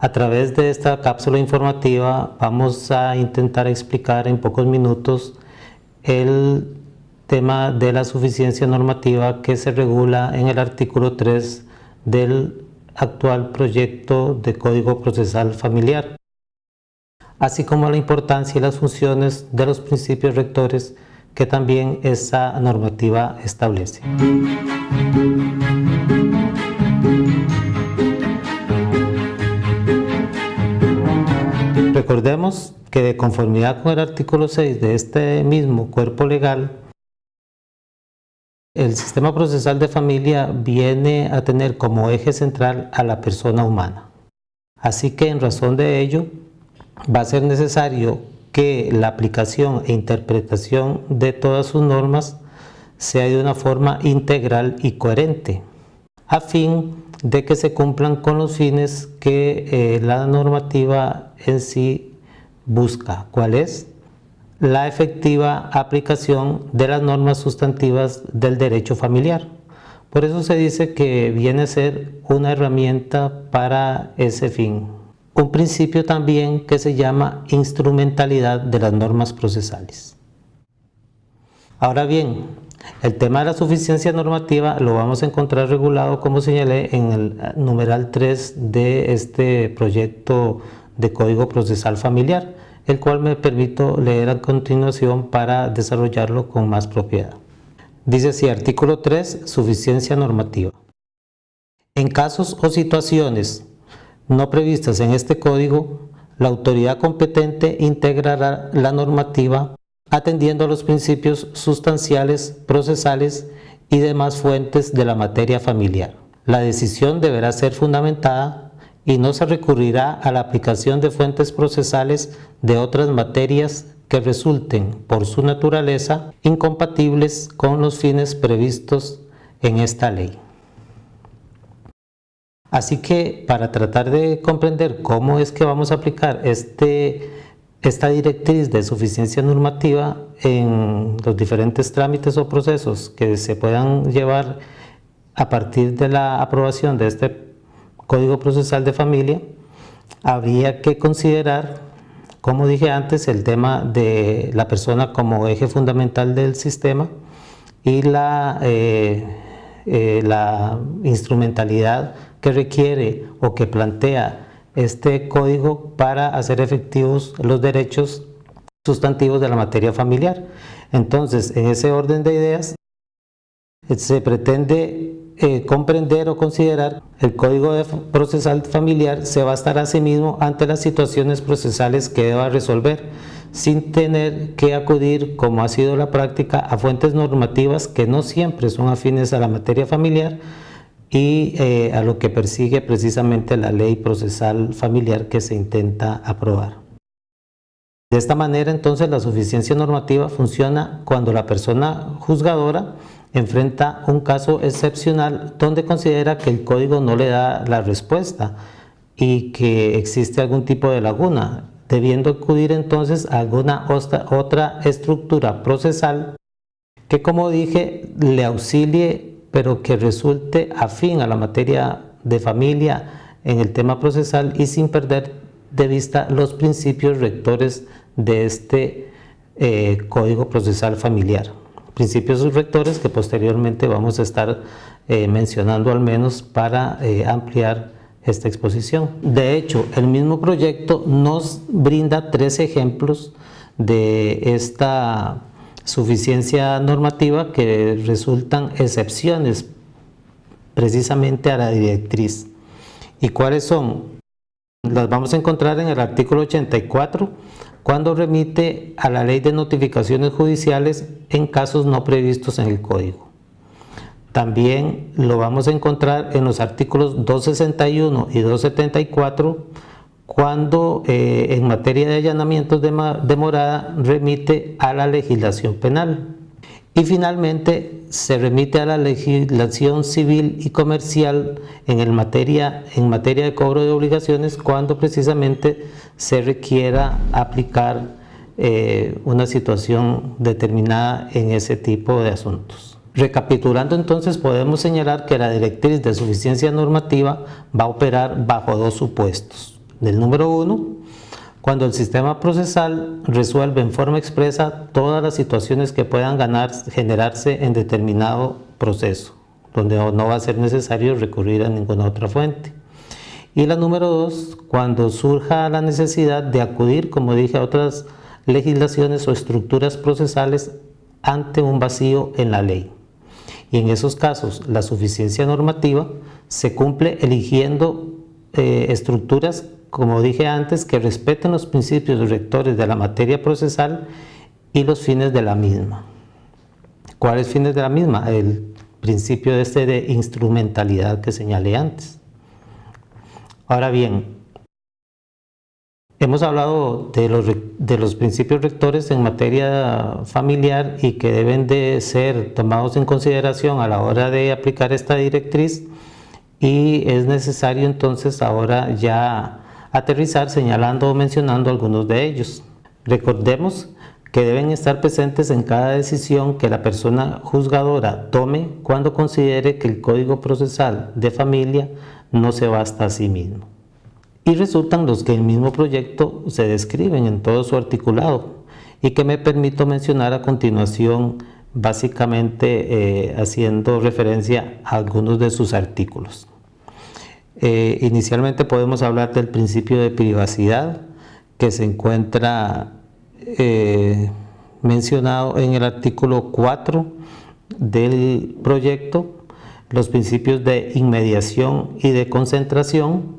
A través de esta cápsula informativa vamos a intentar explicar en pocos minutos el tema de la suficiencia normativa que se regula en el artículo 3 del actual proyecto de Código Procesal Familiar, así como la importancia y las funciones de los principios rectores que también esa normativa establece. Recordemos que de conformidad con el artículo 6 de este mismo cuerpo legal, el sistema procesal de familia viene a tener como eje central a la persona humana. Así que en razón de ello, va a ser necesario que la aplicación e interpretación de todas sus normas sea de una forma integral y coherente, a fin de que se cumplan con los fines que la normativa en sí busca. ¿Cuál es? La efectiva aplicación de las normas sustantivas del derecho familiar. Por eso se dice que viene a ser una herramienta para ese fin. Un principio también que se llama instrumentalidad de las normas procesales. Ahora bien, el tema de la suficiencia normativa lo vamos a encontrar regulado, como señalé, en el numeral 3 de este proyecto de Código Procesal Familiar, el cual me permito leer a continuación para desarrollarlo con más propiedad. Dice así, artículo 3, suficiencia normativa. En casos o situaciones no previstas en este código, la autoridad competente integrará la normativa atendiendo a los principios sustanciales, procesales y demás fuentes de la materia familiar. La decisión deberá ser fundamentada y no se recurrirá a la aplicación de fuentes procesales de otras materias que resulten, por su naturaleza, incompatibles con los fines previstos en esta ley. Así que, para tratar de comprender cómo es que vamos a aplicar esta directriz de suficiencia normativa en los diferentes trámites o procesos que se puedan llevar a partir de la aprobación de este Código Procesal de Familia, habría que considerar, como dije antes, el tema de la persona como eje fundamental del sistema y la instrumentalidad que requiere o que plantea este código para hacer efectivos los derechos sustantivos de la materia familiar. Entonces, en ese orden de ideas, se pretende comprender o considerar el Código Procesal Familiar se bastará a sí mismo ante las situaciones procesales que deba resolver, sin tener que acudir, como ha sido la práctica, a fuentes normativas que no siempre son afines a la materia familiar y a lo que persigue precisamente la ley procesal familiar que se intenta aprobar. De esta manera, entonces, la suficiencia normativa funciona cuando la persona juzgadora enfrenta un caso excepcional donde considera que el código no le da la respuesta y que existe algún tipo de laguna, debiendo acudir entonces a alguna otra estructura procesal que, como dije, le auxilie pero que resulte afín a la materia de familia en el tema procesal y sin perder de vista los principios rectores de este Código Procesal Familiar. Principios rectores que posteriormente vamos a estar mencionando al menos para ampliar esta exposición. De hecho, el mismo proyecto nos brinda 3 ejemplos de esta suficiencia normativa que resultan excepciones precisamente a la directriz. ¿Y cuáles son? Las vamos a encontrar en el artículo 84, cuando remite a la ley de notificaciones judiciales en casos no previstos en el código. También lo vamos a encontrar en los artículos 261 y 274, cuando en materia de allanamientos de morada remite a la legislación penal. Y finalmente se remite a la legislación civil y comercial en materia de cobro de obligaciones, cuando precisamente se requiera aplicar una situación determinada en ese tipo de asuntos. Recapitulando, entonces, podemos señalar que la directriz de suficiencia normativa va a operar bajo 2 supuestos. del número 1, cuando el sistema procesal resuelve en forma expresa todas las situaciones que puedan generarse en determinado proceso, donde no va a ser necesario recurrir a ninguna otra fuente. Y la número 2, cuando surja la necesidad de acudir, como dije, a otras legislaciones o estructuras procesales ante un vacío en la ley. Y en esos casos, la suficiencia normativa se cumple eligiendo estructuras, como dije antes, que respeten los principios rectores de la materia procesal y los fines de la misma. ¿Cuáles fines de la misma? El principio de instrumentalidad que señalé antes. Ahora bien, hemos hablado de los principios rectores en materia familiar y que deben de ser tomados en consideración a la hora de aplicar esta directriz, y es necesario entonces ahora ya aterrizar señalando o mencionando algunos de ellos. Recordemos que deben estar presentes en cada decisión que la persona juzgadora tome cuando considere que el Código Procesal de Familia no se basta a sí mismo. Y resultan los que en el mismo proyecto se describen en todo su articulado y que me permito mencionar a continuación, básicamente haciendo referencia a algunos de sus artículos. Inicialmente podemos hablar del principio de privacidad, que se encuentra mencionado en el artículo 4 del proyecto, los principios de inmediación y de concentración,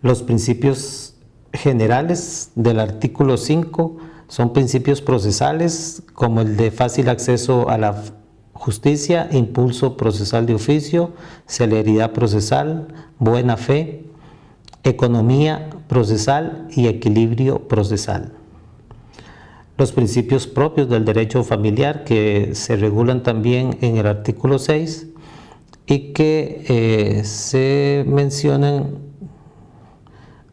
los principios generales del artículo 5 son principios procesales como el de fácil acceso a la justicia, impulso procesal de oficio, celeridad procesal, buena fe, economía procesal y equilibrio procesal. Los principios propios del derecho familiar, que se regulan también en el artículo 6 y que se mencionan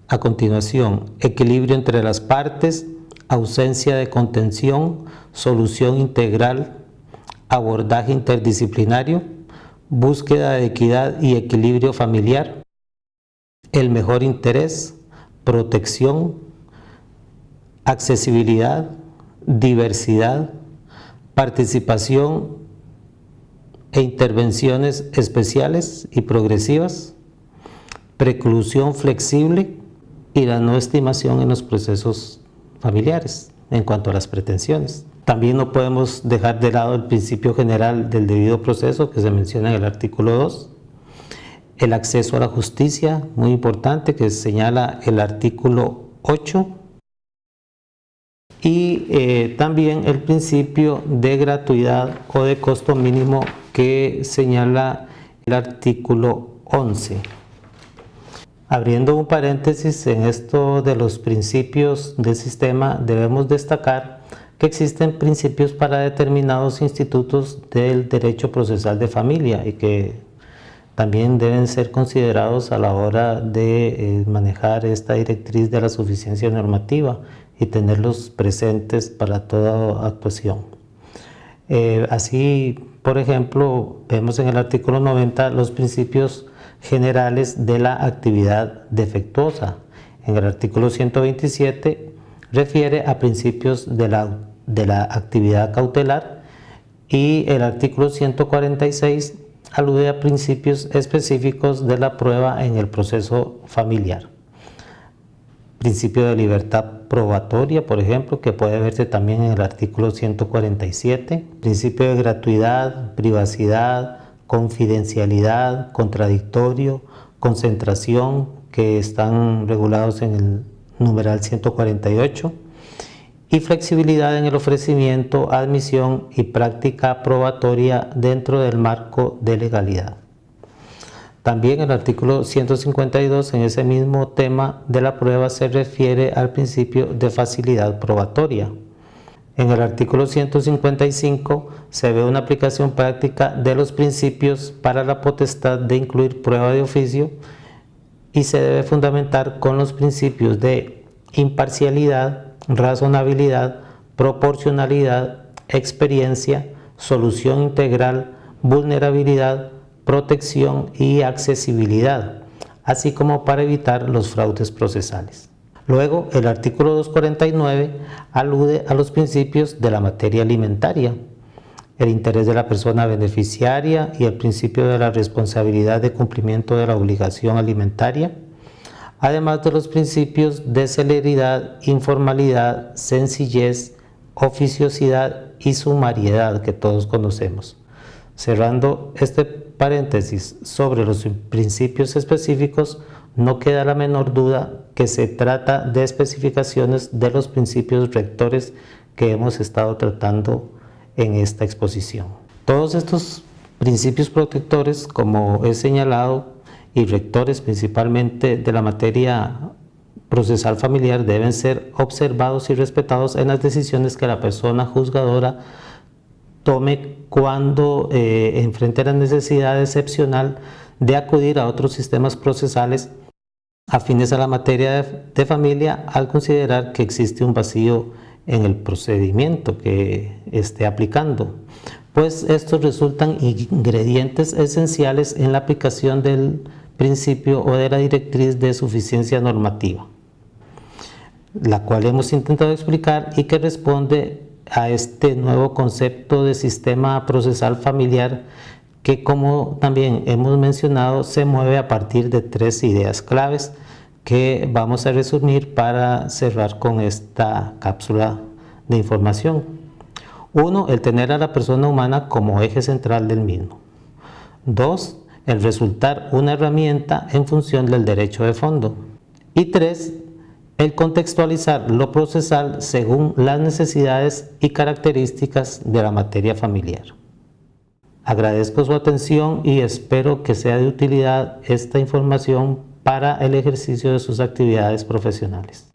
a continuación: equilibrio entre las partes, ausencia de contención, solución integral, abordaje interdisciplinario, búsqueda de equidad y equilibrio familiar, el mejor interés, protección, accesibilidad, diversidad, participación e intervenciones especiales y progresivas, preclusión flexible y la no estimación en los procesos familiares en cuanto a las pretensiones. También no podemos dejar de lado el principio general del debido proceso que se menciona en el artículo 2, el acceso a la justicia, muy importante, que señala el artículo 8, y también el principio de gratuidad o de costo mínimo que señala el artículo 11. Abriendo un paréntesis en esto de los principios del sistema, debemos destacar que existen principios para determinados institutos del derecho procesal de familia y que también deben ser considerados a la hora de manejar esta directriz de la suficiencia normativa y tenerlos presentes para toda actuación. Así, por ejemplo, vemos en el artículo 90 los principios generales de la actividad defectuosa. En el artículo 127 refiere a principios de la actividad cautelar, y el artículo 146 alude a principios específicos de la prueba en el proceso familiar. Principio de libertad probatoria, por ejemplo, que puede verse también en el artículo 147. Principio de gratuidad, privacidad, confidencialidad, contradictorio, concentración, que están regulados en el numeral 148. Y flexibilidad en el ofrecimiento, admisión y práctica probatoria dentro del marco de legalidad. También el artículo 152, en ese mismo tema de la prueba, se refiere al principio de facilidad probatoria. En el artículo 155 se ve una aplicación práctica de los principios para la potestad de incluir prueba de oficio y se debe fundamentar con los principios de imparcialidad, razonabilidad, proporcionalidad, experiencia, solución integral, vulnerabilidad, protección y accesibilidad, así como para evitar los fraudes procesales. Luego, el artículo 249 alude a los principios de la materia alimentaria, el interés de la persona beneficiaria y el principio de la responsabilidad de cumplimiento de la obligación alimentaria, además de los principios de celeridad, informalidad, sencillez, oficiosidad y sumariedad que todos conocemos. Cerrando este paréntesis sobre los principios específicos, no queda la menor duda que se trata de especificaciones de los principios rectores que hemos estado tratando en esta exposición. Todos estos principios protectores, como he señalado, y rectores principalmente de la materia procesal familiar, deben ser observados y respetados en las decisiones que la persona juzgadora tome cuando enfrente la necesidad excepcional de acudir a otros sistemas procesales afines a la materia de familia, al considerar que existe un vacío en el procedimiento que esté aplicando, pues estos resultan ingredientes esenciales en la aplicación del principio o de la directriz de suficiencia normativa, la cual hemos intentado explicar y que responde a este nuevo concepto de sistema procesal familiar que, como también hemos mencionado, se mueve a partir de 3 ideas claves que vamos a resumir para cerrar con esta cápsula de información. 1. El tener a la persona humana como eje central del mismo. 2. El resultar una herramienta en función del derecho de fondo. Y 3. El contextualizar lo procesal según las necesidades y características de la materia familiar. Agradezco su atención y espero que sea de utilidad esta información para el ejercicio de sus actividades profesionales.